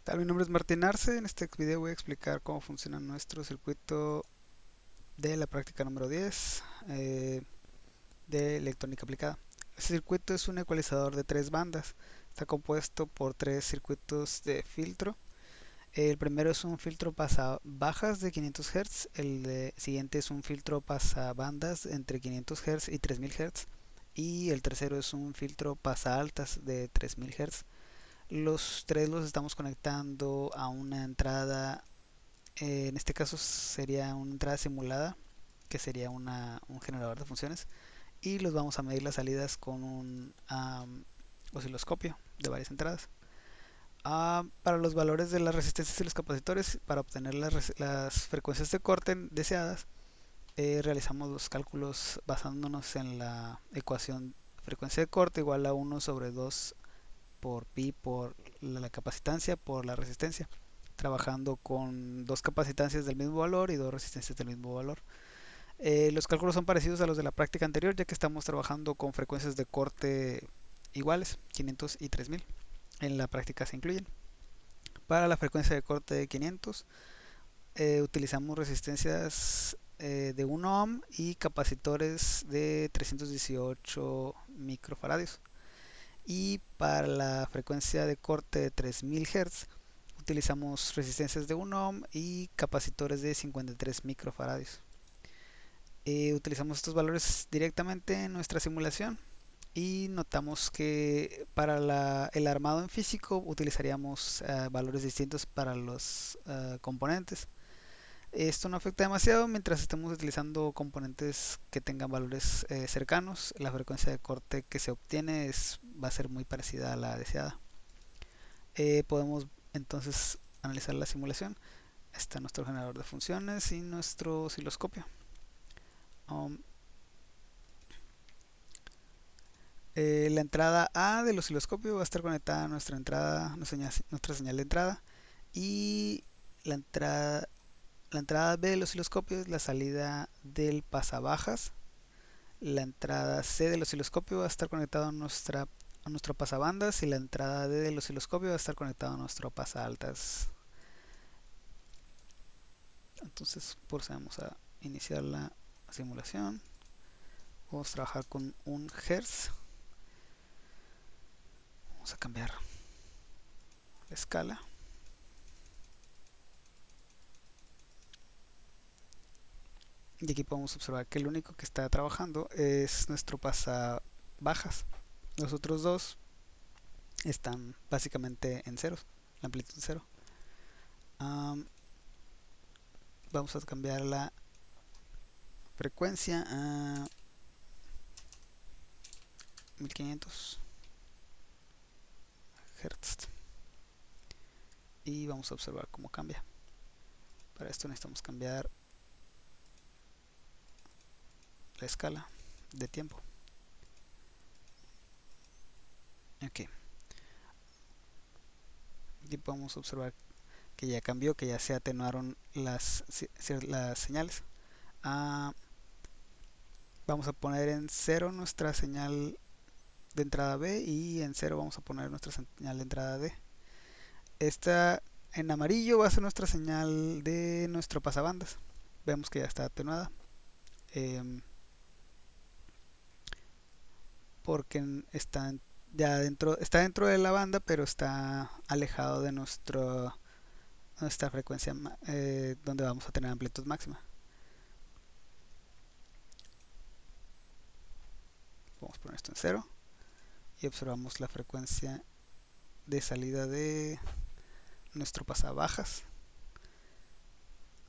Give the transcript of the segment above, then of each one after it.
Tal? Mi nombre es Martín Arce. En este video voy a explicar cómo funciona nuestro circuito de la práctica número 10 de electrónica aplicada. Este circuito es un ecualizador de tres bandas. Está compuesto por tres circuitos de filtro. El primero es un filtro pasabajas de 500 Hz. Siguiente es un filtro pasabandas entre 500 Hz y 3000 Hz. Y el tercero es un filtro pasaaltas de 3000 Hz. Los tres los estamos conectando a una entrada, en este caso sería una entrada simulada, que sería un generador de funciones, y los vamos a medir las salidas con un osciloscopio de varias entradas. Para los valores de las resistencias y los capacitores, para obtener las frecuencias de corte deseadas, realizamos los cálculos basándonos en la ecuación frecuencia de corte igual a 1 sobre 2 por pi por la capacitancia por la resistencia, trabajando con dos capacitancias del mismo valor y dos resistencias del mismo valor. Los cálculos son parecidos a los de la práctica anterior, ya que estamos trabajando con frecuencias de corte iguales, 500 y 3000. En la práctica se incluyen. Para la frecuencia de corte de 500 utilizamos resistencias de 1 ohm y capacitores de 318 microfaradios. Y para la frecuencia de corte de 3000 Hz utilizamos resistencias de 1 ohm y capacitores de 53 microfaradios. Utilizamos estos valores directamente en nuestra simulación y notamos que para el armado en físico utilizaríamos valores distintos para los componentes. Esto no afecta demasiado mientras estemos utilizando componentes que tengan valores cercanos. La frecuencia de corte que se obtiene va a ser muy parecida a la deseada. Podemos entonces analizar la simulación. Está nuestro generador de funciones y nuestro osciloscopio. Um, la entrada A del osciloscopio va a estar conectada a nuestra entrada, nuestra señal de entrada, y la entrada B del osciloscopio es la salida del pasabajas. La entrada C del osciloscopio va a estar conectada a nuestro pasabandas, y la entrada D del osciloscopio va a estar conectada a nuestro pasaaltas. Entonces procedemos a iniciar la simulación. Vamos a trabajar con un Hertz. Vamos a cambiar la escala. Y aquí podemos observar que el único que está trabajando es nuestro pasabajas. Los otros dos están básicamente en ceros, la amplitud cero. Vamos a cambiar la frecuencia a 1500 Hz y vamos a observar cómo cambia. Para esto necesitamos cambiar la escala de tiempo. Ok, y podemos observar que ya cambió, que ya se atenuaron las señales. Vamos a poner en cero nuestra señal de entrada B y en cero vamos a poner nuestra señal de entrada D. Esta en amarillo va a ser nuestra señal de nuestro pasabandas. Vemos que ya está atenuada, porque está dentro de la banda, pero está alejado de nuestra frecuencia donde vamos a tener amplitud máxima. Vamos a poner esto en cero y observamos la frecuencia de salida de nuestro pasabajas.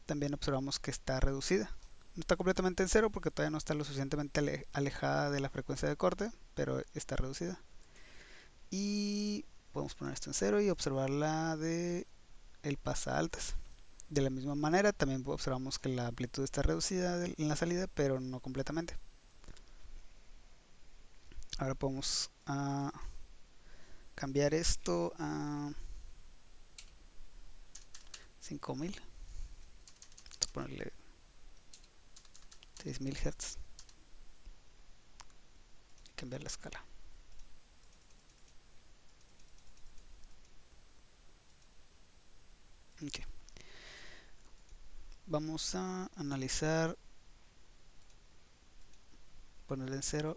También observamos que está reducida. No está completamente en cero porque todavía no está lo suficientemente alejada de la frecuencia de corte, pero está reducida. Y podemos poner esto en cero y observar la de el pasaaltas. De la misma manera también observamos que la amplitud está reducida en la salida, pero no completamente. Ahora podemos cambiar esto a 5000. Vamos a ponerle 6000 Hz y cambiar la escala. vamos a analizar, ponerle en cero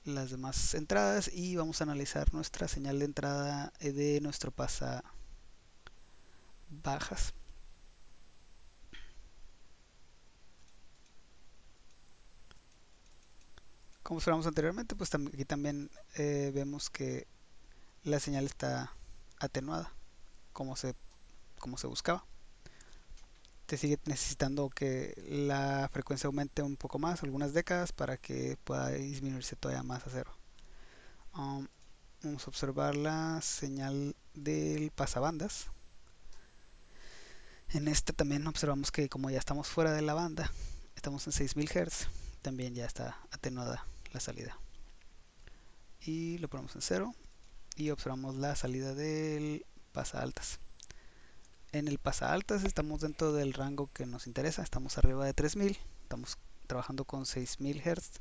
las demás entradas y vamos a analizar nuestra señal de entrada de nuestro pasa bajas. Como observamos anteriormente, pues aquí también vemos que la señal está atenuada como se, como se buscaba. Te sigue necesitando que la frecuencia aumente un poco más, algunas décadas, para que pueda disminuirse todavía más a cero. Vamos a observar la señal del pasabandas. En este también observamos que como ya estamos fuera de la banda, estamos en 6000 Hz, también ya está atenuada la salida. Y lo ponemos en cero y observamos la salida del pasa altas. En el pasa altas estamos dentro del rango que nos interesa, estamos arriba de 3000, estamos trabajando con 6000 Hz,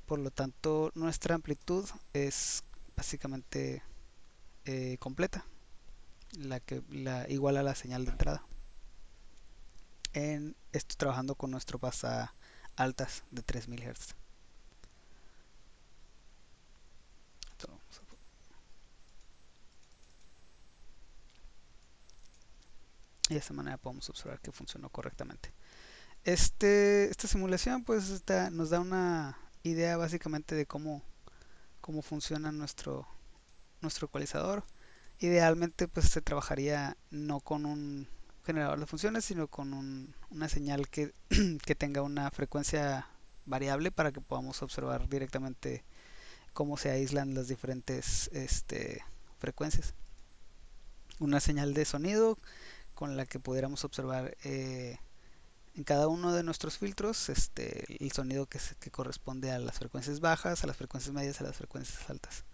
por lo tanto nuestra amplitud es básicamente completa, igual a la señal de entrada. En esto trabajando con nuestro pasa altas de 3000 Hz. Y de esta manera podemos observar que funcionó correctamente. Esta simulación pues nos da una idea básicamente de cómo funciona nuestro ecualizador. Idealmente pues se trabajaría no con un generador de funciones, sino con una señal que, que tenga una frecuencia variable para que podamos observar directamente cómo se aíslan las diferentes frecuencias. Una señal de sonido con la que pudiéramos observar en cada uno de nuestros filtros el sonido que corresponde a las frecuencias bajas, a las frecuencias medias, a las frecuencias altas.